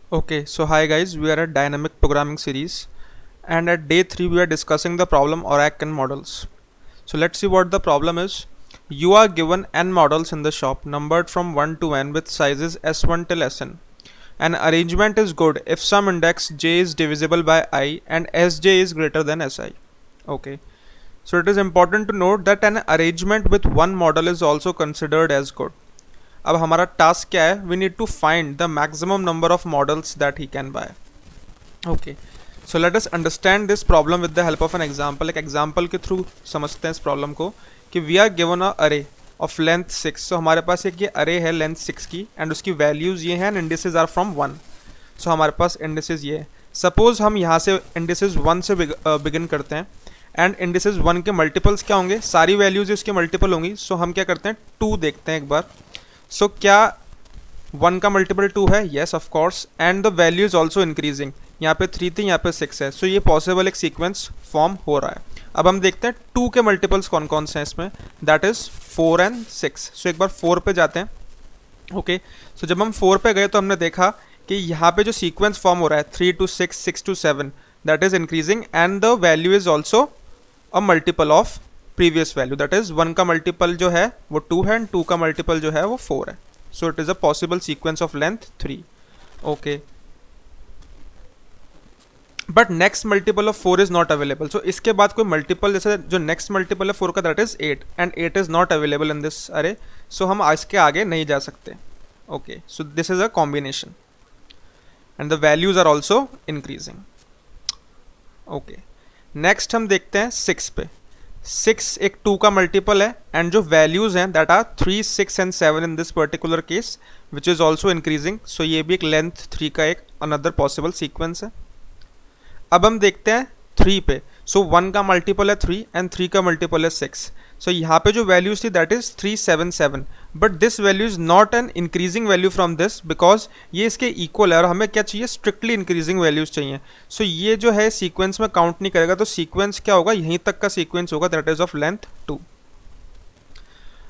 Okay, so hi guys, we are at dynamic programming series and at day 3 we are discussing the problem ORAC and models. So let's see what the problem is. You are given n models in the shop numbered from 1 to n with sizes s1 till sn. An arrangement is good if some index j is divisible by I and sj is greater than si. Okay, so it is important to note that an arrangement with one model is also considered as good. अब हमारा task क्या है, we need to find the maximum number of models that he can buy. Okay, so let us understand this problem with the help of an example. एक example के through समझते हैं इस problem को कि वी आर गिवन अ अरे of length 6. सो हमारे पास एक ये अरे है लेंथ 6 की एंड उसकी वैल्यूज़ ये हैं एंड इंडिसेस आर फ्रॉम 1. सो हमारे पास इंडिसेस ये है. सपोज हम यहाँ से इंडिसेस 1 से बिगिन करते हैं एंड इंडिसेस 1 के मल्टीपल्स क्या होंगे, सारी वैल्यूज़ उसके मल्टीपल होंगी. सो हम क्या करते हैं, 2 देखते हैं एक बार. सो क्या 1 का मल्टीपल 2 है? Yes of course. And the value is also increasing. यहाँ पे 3 थी, यहाँ पे 6 है. सो ये पॉसिबल एक सीक्वेंस फॉर्म हो रहा है. अब हम देखते हैं 2 के मल्टीपल्स कौन कौन से हैं इसमें. That is 4 and 6. सो एक बार 4 पे जाते हैं. ओके, सो जब हम 4 पे गए तो हमने देखा कि यहाँ पे जो सीक्वेंस फॉर्म हो रहा है 3 to 6, 6 to 7, that is increasing and the value is also a multiple of previous value. That is 1 का मल्टीपल जो है वो 2 है एंड 2 का मल्टीपल जो है वो 4 है. So it is a possible sequence of length 3. Okay, but next multiple of 4 is not available. So इसके बाद कोई मल्टीपल जैसे जो नेक्स्ट मल्टीपल है 4 का that is 8 and 8 is not available in this array. So हम इसके आगे नहीं जा सकते. Okay, so this is a combination and the values are also increasing. Okay, next हम देखते हैं 6 पे. 6 एक 2 का मल्टीपल है एंड जो वैल्यूज़ हैं that are 3, 6 and 7 in this particular case which is also increasing. So ये भी एक लेंथ 3 का एक अनदर पॉसिबल सीक्वेंस है. अब हम देखते हैं 3 पे. सो 1 का मल्टीपल है 3 एंड 3 का मल्टीपल है 6. सो यहाँ पे जो वैल्यूज थी that is 377, but this value is not an increasing value from this because ये इसके इक्वल है और हमें क्या चाहिए, स्ट्रिक्टली इंक्रीजिंग वैल्यूज चाहिए. सो ये जो है सीक्वेंस में काउंट नहीं करेगा. तो सीक्वेंस क्या होगा, यहीं तक का सीक्वेंस होगा दैट इज ऑफ लेंथ 2.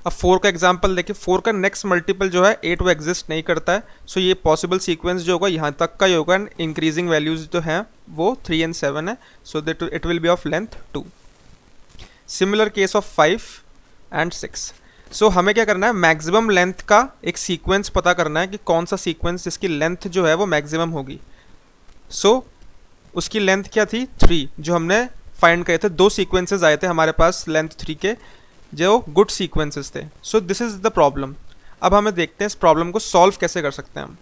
अब 4 का एग्जांपल देखिए. 4 का नेक्स्ट मल्टीपल जो है 8 वो एग्जिस्ट नहीं करता है. सो ये पॉसिबल सीक्वेंस जो होगा यहाँ तक का ही होगा एंड इंक्रीजिंग वैल्यूज जो हैं वो 3 एंड 7 है. So that it will be of length 2. Similar case of 5 and 6. सो हमें क्या करना है, मैक्सिमम लेंथ का एक सीक्वेंस पता करना है कि कौन सा सीक्वेंस जिसकी लेंथ जो है वो मैक्सिमम होगी. सो उसकी लेंथ क्या थी, 3, जो हमने फाइंड करे थे. 2 सीक्वेंसेस आए थे हमारे पास लेंथ 3 के जो गुड सीक्वेंसेस थे. सो दिस इज द प्रॉब्लम. अब हमें देखते हैं इस प्रॉब्लम को सॉल्व कैसे कर सकते हैं हम.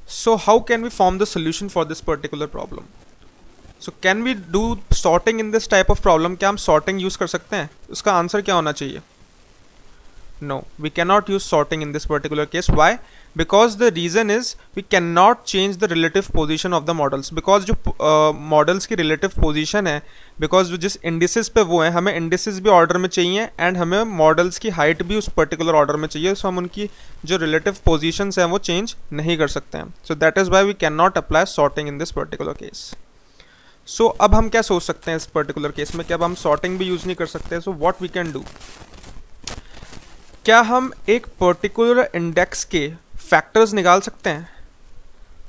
So how can we form the solution for this particular problem. So can we do sorting in this type of problem. क्या हम सॉर्टिंग यूज़ कर सकते हैं? उसका आंसर क्या होना चाहिए, no, we can not use sorting in this particular case. Why? Because the reason is we can not change the relative position of the models. Because जो मॉडल्स की रिलेटिव पोजिशन है, बिकॉज जिस indices पे वो हैं, हमें indices भी order में चाहिए एंड हमें मॉडल्स की हाइट भी उस पर्टिकुलर ऑर्डर में चाहिए. सो हम उनकी जो रिलेटिव पोजिशंस हैं वो चेंज नहीं कर सकते हैं. So that is why we can not apply sorting in this particular case. So अब हम क्या सोच सकते हैं इस पर्टिकुलर केस में कि अब हम सॉर्टिंग भी यूज़ नहीं कर सकते. So what we can do, क्या हम एक पर्टिकुलर इंडेक्स के फैक्टर्स निकाल सकते हैं?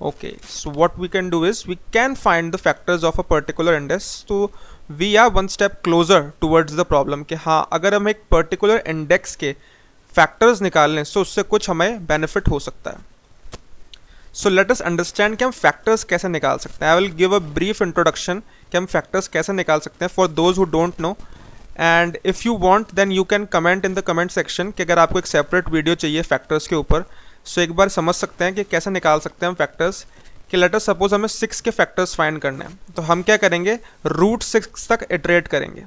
Okay, so what we can do is we can find the factors of a particular index. तो we are one step closer towards the problem कि हाँ, अगर हम एक पर्टिकुलर इंडेक्स के फैक्टर्स निकाल लें तो उससे कुछ हमें बेनिफिट हो सकता है. सो लेट अस अंडरस्टैंड कि हम फैक्टर्स कैसे निकाल सकते हैं. I will give a brief introduction कि हम फैक्टर्स कैसे निकाल सकते हैं for those who don't know. And if you want then you can comment in the comment section कि अगर आपको एक सेपरेट वीडियो चाहिए फैक्टर्स के ऊपर. सो एक बार समझ सकते हैं कि कैसे निकाल सकते हैं हम फैक्टर्स. कि लेट अस सपोज हमें 6 के फैक्टर्स फाइंड करने हैं, तो हम क्या करेंगे, रूट 6 तक इटरेट करेंगे.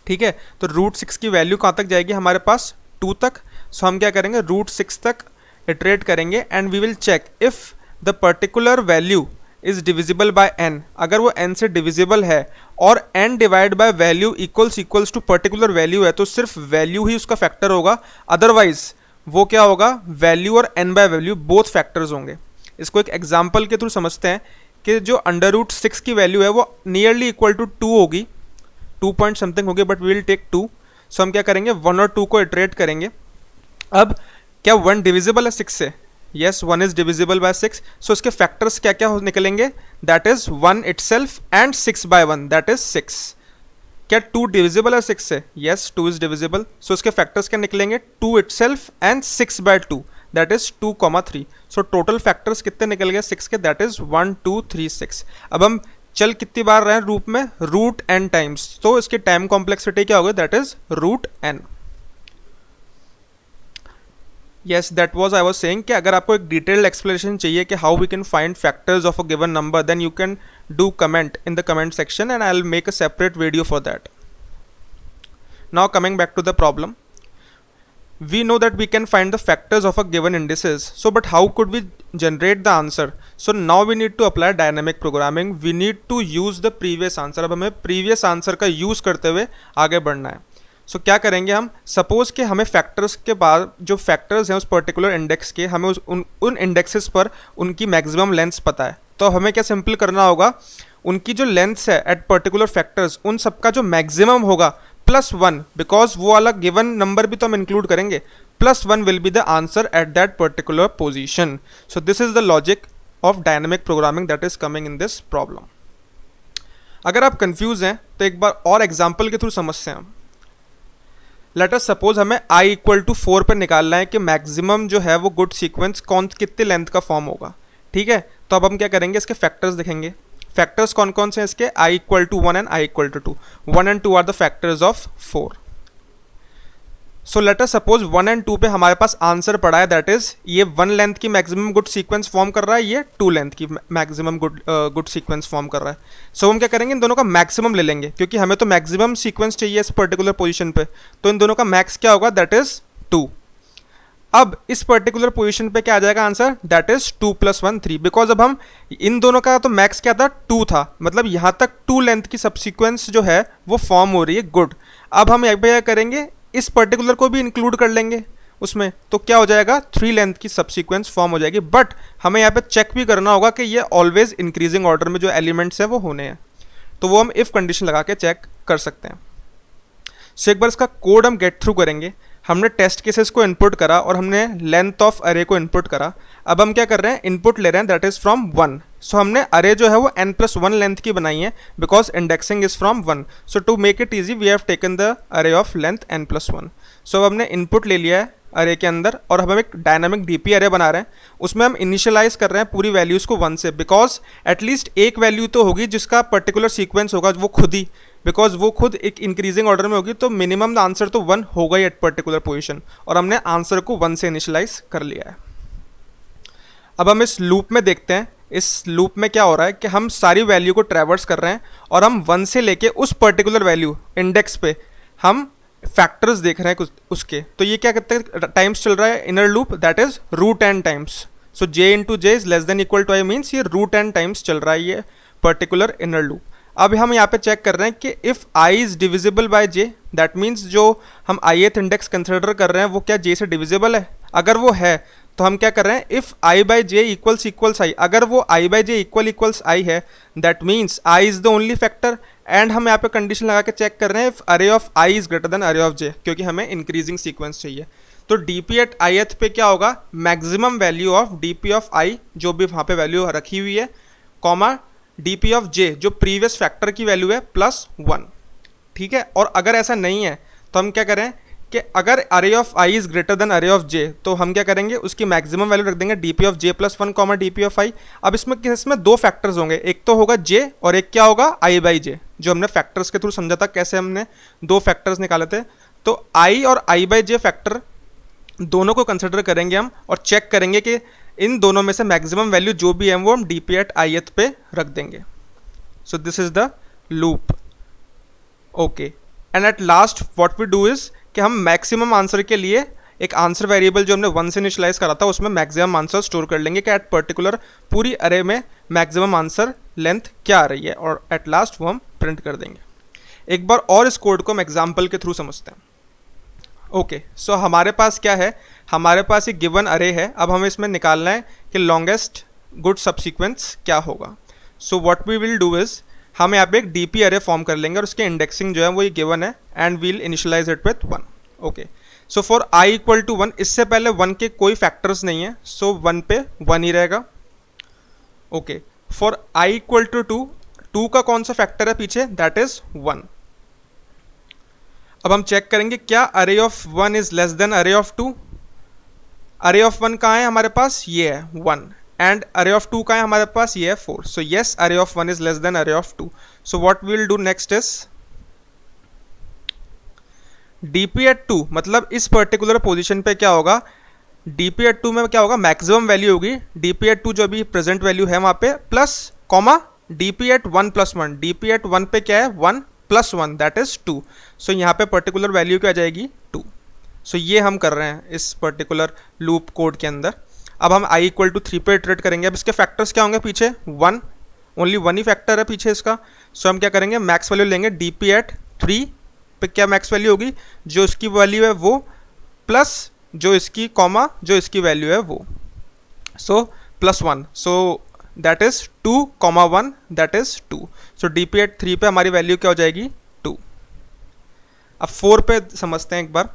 ठीक है, तो रूट 6 की वैल्यू कहाँ तक जाएगी हमारे पास, 2 तक. सो हम क्या करेंगे, रूट 6 तक इटरेट करेंगे and we will check if the particular value is divisible by n. अगर वो n से डिविजिबल है और n divide by value equals to particular value है तो सिर्फ वैल्यू ही उसका फैक्टर होगा. अदरवाइज वो क्या होगा, वैल्यू और n by value both factors होंगे. इसको एक एग्जांपल के थ्रू समझते हैं कि जो अंडर रूट 6 की वैल्यू है वो नियरली इक्वल टू 2 होगी, 2 पॉइंट समथिंग होगी, बट वी विल टेक 2. सो हम क्या करेंगे, 1 और 2 को इटरेट करेंगे. अब क्या 1 डिविजिबल है 6 से? Yes 1 is divisible by 6, so इसके फैक्टर्स क्या क्या निकलेंगे, that is 1 itself and 6 by 1 that is 6। क्या 2 डिविजिबल है 6 से, यस 2 इज डिविजिबल, सो इसके फैक्टर्स क्या निकलेंगे 2 itself and 6 by 2 that is 2, 3। So total factors कितने निकल गए 6 के, दैट इज 1 2 3 6। अब हम चल कितनी बार रहे हैं रूप में, रूट एन टाइम्स, तो इसकी टाइम कॉम्प्लेक्सिटी क्या होगी, that is root N. Yes that was I was saying कि अगर आपको एक डिटेल्ड एक्सप्लेनेशन चाहिए कि how we can find factors of a given number, then you can do comment in the comment section and I will make a separate video for that. Now coming back to the problem, we know that we can find the factors of a given indices, so but how could we generate the answer? So now we need to apply dynamic programming, we need to use the previous answer। अब हमें previous answer का use करते हुए आगे बढ़ना है। so क्या करेंगे हम, सपोज कि हमें फैक्टर्स के बाद जो फैक्टर्स हैं उस पर्टिकुलर इंडेक्स के, हमें उन इंडेक्सेस पर उनकी मैक्सिमम लेंथ्स पता है, तो हमें क्या सिंपल करना होगा, उनकी जो लेंथ्स है एट पर्टिकुलर फैक्टर्स उन सबका जो मैक्सिमम होगा +1, बिकॉज वो वाला गिवन नंबर भी तो हम इंक्लूड करेंगे, +1 will be the answer at that particular position. So this is the logic of dynamic programming that is coming in this problem. अगर आप कंफ्यूज हैं तो एक बार और एग्जांपल के थ्रू समझते हैं। लेट अस सपोज हमें i = 4 पर निकालना है कि मैक्सिमम जो है वो गुड सीक्वेंस कितने लेंथ का फॉर्म होगा, ठीक है। तो अब हम क्या करेंगे, इसके फैक्टर्स देखेंगे। फैक्टर्स कौन कौन से हैं इसके, i = 1 and i = 2, 1 and 2 are the factors of 4। So let us suppose 1 and 2 पे हमारे पास आंसर पड़ा है, दैट इज ये 1 लेंथ की मैक्सिमम गुड सीक्वेंस फॉर्म कर रहा है, ये 2 लेंथ की मैक्सिमम गुड सीक्वेंस फॉर्म कर रहा है। सो हम क्या करेंगे, इन दोनों का मैक्सिमम ले लेंगे, क्योंकि हमें तो मैक्सिमम सीक्वेंस चाहिए इस पर्टिकुलर पोजीशन पे, तो इन दोनों का मैक्स क्या होगा, दैट इज 2। अब इस पर्टिकुलर पोजीशन पे क्या आ जाएगा आंसर, दैट इज 2 + 1 3, बिकॉज अब हम इन दोनों का तो मैक्स क्या था 2 था, मतलब यहाँ तक 2 लेंथ की सबसीक्वेंस जो है वो फॉर्म हो रही है गुड। अब हम यहाँ पे क्या करेंगे, इस पर्टिकुलर को भी इंक्लूड कर लेंगे उसमें, तो क्या हो जाएगा 3 लेंथ की सबसीक्वेंस फॉर्म हो जाएगी। बट हमें यहाँ पे चेक भी करना होगा कि ये ऑलवेज इंक्रीजिंग ऑर्डर में जो एलिमेंट्स है वो होने हैं, तो वो हम इफ कंडीशन लगा के चेक कर सकते हैं। सो एक बार इसका कोड हम गेट थ्रू करेंगे। हमने टेस्ट केसेस को इनपुट करा और हमने लेंथ ऑफ अरे को इनपुट करा। अब हम क्या कर रहे हैं, इनपुट ले रहे हैं, दैट इज फ्रॉम 1। सो हमने अरे जो है वो n+1 लेंथ की बनाई है, because indexing is from 1। So to make it easy we have taken the array of length n+1। So अब हमने इनपुट ले लिया है अरे के अंदर, और हम एक डायनामिक डीपी अरे बना रहे हैं। उसमें हम इनिशियलाइज कर रहे हैं पूरी वैल्यूज़ को 1 से, बिकॉज एटलीस्ट एक वैल्यू तो होगी जिसका पर्टिकुलर सीक्वेंस होगा वो खुद ही, बिकॉज वो खुद एक इंक्रीजिंग ऑर्डर में होगी, तो मिनिमम द आंसर तो 1 होगा ही एट पर्टिकुलर पोजीशन, और हमने आंसर को 1 से इनिशियलाइज कर लिया है। अब हम इस लूप में देखते हैं, इस लूप में क्या हो रहा है कि हम सारी वैल्यू को ट्रैवर्स कर रहे हैं और हम 1 से लेके उस पर्टिकुलर वैल्यू इंडेक्स पे हम फैक्टर्स देख रहे हैं कुछ उसके। तो ये क्या कहते हैं, टाइम्स चल रहा है inner loop, that is root N times. So j × j is less than equal to i means ये रूट एन टाइम्स चल रहा है ये पर्टिकुलर इनर लूप। अब हम यहाँ पे चेक कर रहे हैं कि if i is divisible bye j, that means जो हम ith इंडेक्स कंसिडर कर रहे हैं वो क्या j से डिविजिबल है। अगर वो है तो हम क्या कर रहे हैं, इफ़ i/j इक्वल्स i, अगर वो i/j इक्वल्स i है, that means i is the only factor. And हम यहाँ पे कंडीशन लगा के चेक कर रहे हैं इफ अरे of i is greater than array of j, क्योंकि हमें इंक्रीजिंग सीक्वेंस चाहिए। तो dp एट ith पे क्या होगा, maximum value of dp of i जो भी वहाँ पे वैल्यू रखी हुई है, कॉमा dp ऑफ j जो प्रीवियस फैक्टर की वैल्यू है +1, ठीक है। और अगर ऐसा नहीं है तो हम क्या करें कि अगर अरे of i is greater than array of j, तो हम क्या करेंगे, उसकी मैक्सिमम वैल्यू रख देंगे dp of j +1 comma dp of i। अब इसमें 2 फैक्टर्स होंगे, एक तो होगा j और एक क्या होगा i/j, जो हमने फैक्टर्स के थ्रू समझा था कैसे हमने 2 फैक्टर्स निकाले थे। तो i और i/j फैक्टर दोनों को कंसिडर करेंगे हम और चेक करेंगे कि इन दोनों में से मैक्सिमम वैल्यू जो भी है वो हम dp एट ith पे रख देंगे। So this is the loop, okay. And at last what we do is कि हम मैक्सिमम आंसर के लिए एक आंसर वेरिएबल जो हमने 1 से इनिशियलाइज करा था उसमें मैक्सिमम आंसर स्टोर कर लेंगे कि एट पर्टिकुलर पूरी अरे में मैक्सिमम आंसर लेंथ क्या आ रही है, और एट लास्ट वो हम प्रिंट कर देंगे। एक बार और इस कोड को हम एग्जाम्पल के थ्रू समझते हैं। ओके, सो हमारे पास क्या है, हमारे पास एक गिवन अरे है। अब हमें इसमें निकालना है कि लॉन्गेस्ट गुड सबसीक्वेंस क्या होगा। So what we will do is हम यहाँ पे एक डीपी अरे फॉर्म कर लेंगे और उसके इंडेक्सिंग जो है वो ये गिवन है, and we'll initialize it with 1। Okay, so for i equal to 1, इससे पहले 1 के कोई फैक्टर्स नहीं है, सो 1 पे 1 ही रहेगा। Okay, for i equal to 2, 2 का कौन सा फैक्टर है पीछे, दैट इज 1। अब हम चेक करेंगे क्या अरे of 1 is less than array of 2। अरे ऑफ 1 कहाँ है हमारे पास, ये है 1, एंड अरे ऑफ 2 कहाँ है हमारे पास, ये है 4। So yes, array of 1 is less than array of 2। So what we will do next is dp at 2, मतलब इस पर्टिकुलर पोजीशन पे क्या होगा, dp एट 2 में क्या होगा, मैक्सिमम वैल्यू होगी dp एट 2 जो अभी प्रेजेंट वैल्यू है वहां पे, plus comma dp at 1 plus 1। dp at 1 पे क्या है, 1 प्लस 1 दैट इज 2। सो यहाँ पे पर्टिकुलर वैल्यू क्या आ जाएगी, 2। सो ये हम कर रहे हैं इस पर्टिकुलर लूप कोड के अंदर। अब हम i इक्वल टू 3 पे इटरेट करेंगे। अब इसके फैक्टर्स क्या होंगे पीछे, 1, ओनली 1 ही फैक्टर है पीछे इसका। सो हम क्या करेंगे, मैक्स वैल्यू लेंगे dp एट 3 पे, क्या मैक्स वैल्यू होगी, जो इसकी वैल्यू है वो, प्लस जो इसकी कॉमा जो इसकी वैल्यू है वो, so plus 1। So that is 2 comma 1 that is 2। So dp at 3 पे हमारी वैल्यू क्या हो जाएगी, 2। अब 4 पे समझते हैं एक बार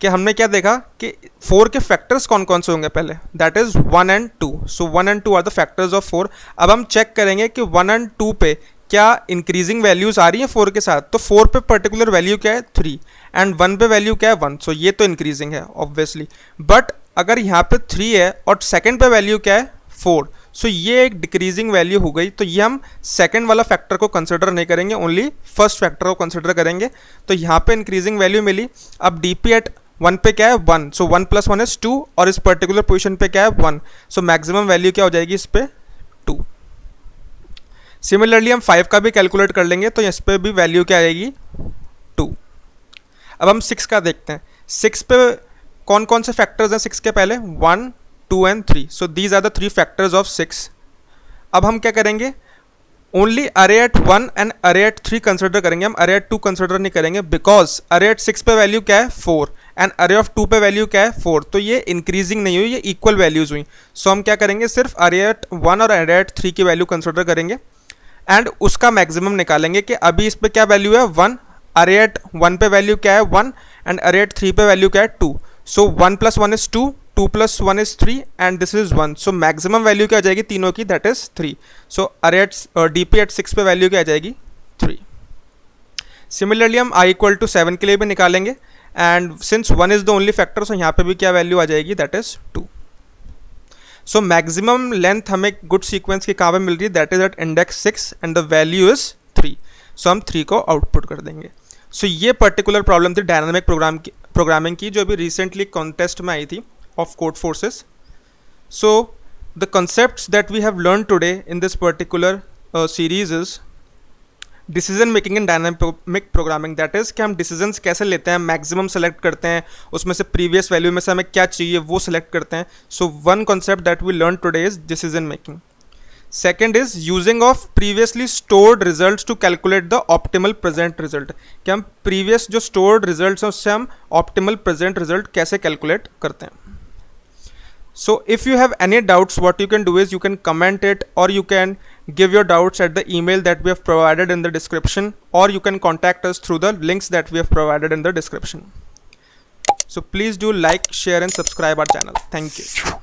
कि हमने क्या देखा कि 4 के फैक्टर्स कौन कौन से होंगे पहले, that is 1 and 2। So 1 and 2 are the factors of 4। अब हम चेक करेंगे कि 1 एंड 2 पे क्या इंक्रीजिंग वैल्यूज आ रही हैं 4 के साथ। तो 4 पे पर्टिकुलर वैल्यू क्या है, 3, एंड 1 पे वैल्यू क्या है, 1। सो ये तो इंक्रीजिंग है ऑब्वियसली। बट अगर यहाँ पे 3 है और सेकंड पे वैल्यू क्या है, 4, सो ये एक डिक्रीजिंग वैल्यू हो गई। तो ये हम सेकंड वाला फैक्टर को कंसिडर नहीं करेंगे, ओनली फर्स्ट फैक्टर को कंसिडर करेंगे। तो यहाँ पे इंक्रीजिंग वैल्यू मिली। अब dp एट 1 पे क्या है, 1। सो 1 प्लस 1 इज 2, और इस पर्टिकुलर पोजीशन पे क्या है, 1। सो मैक्सिमम वैल्यू क्या हो जाएगी इस पे, 2। सिमिलरली हम 5 का भी कैलकुलेट कर लेंगे, तो इस पे भी वैल्यू क्या आएगी, 2। अब हम 6 का देखते हैं। 6 पे कौन कौन से फैक्टर्स हैं 6 के पहले, 1, 2 and 3। So these are the 3 factors of 6। अब हम क्या करेंगे, only array at 1 and array at 3 consider करेंगे, हम अरे एट 2 कंसिडर नहीं करेंगे, बिकॉज अरे एट 6 पे वैल्यू क्या है, 4, एंड अरे ऑफ 2 पे वैल्यू क्या है, 4। तो ये इंक्रीजिंग नहीं हुई, ये इक्वल वैल्यूज हुई। सो हम क्या करेंगे, सिर्फ अरे एट 1 और अरे एट 3 की वैल्यू कंसिडर करेंगे, एंड उसका मैक्सिमम निकालेंगे कि अभी इस पे क्या वैल्यू है, 1। अरे एट 1 पे वैल्यू क्या है, 1, एंड अरे एट 3 पे वैल्यू क्या है, 2। So 1 plus 1 is 2, 2 plus 1 is 3, and this is 1। So maximum value क्या आ जाएगी तीनों की, दैट इज 3। सो अरे एट dp एट 6 पे वैल्यू क्या आ जाएगी, 3। सिमिलरली हम i इक्वल टू 7 के लिए भी निकालेंगे, and since 1 is the only factor, so यहाँ पे भी क्या वैल्यू आ जाएगी, that is 2। So maximum length हमें गुड सीक्वेंस की कहाँ पे मिल रही है, that is at index 6 and the value is 3। So हम 3 को आउटपुट कर देंगे। सो ये पर्टिकुलर प्रॉब्लम थी डायनामिक प्रोग्रामिंग की, जो अभी रिसेंटली कॉन्टेस्ट में आई थी of Codeforces. So the concepts that we have learned today in this particular series is decision making in dynamic programming. That is कि हम डिसीजंस कैसे लेते हैं, मैक्सिमम सेलेक्ट करते हैं, उसमें से प्रीवियस वैल्यू में से हमें क्या चाहिए वो सेलेक्ट करते हैं। So one concept that we learn today is decision making. Second is using of previously stored results to calculate the optimal present result, कि हम प्रीवियस जो स्टोर्ड रिजल्ट्स हैं उससे हम ऑप्टिमल प्रेजेंट रिजल्ट कैसे कैलकुलेट करते हैं। So if you have any doubts, what you can do is you can comment it, or you can give your doubts at the email that we have provided in the description, or you can contact us through the links that we have provided in the description. So please do like, share and subscribe our channel. Thank you.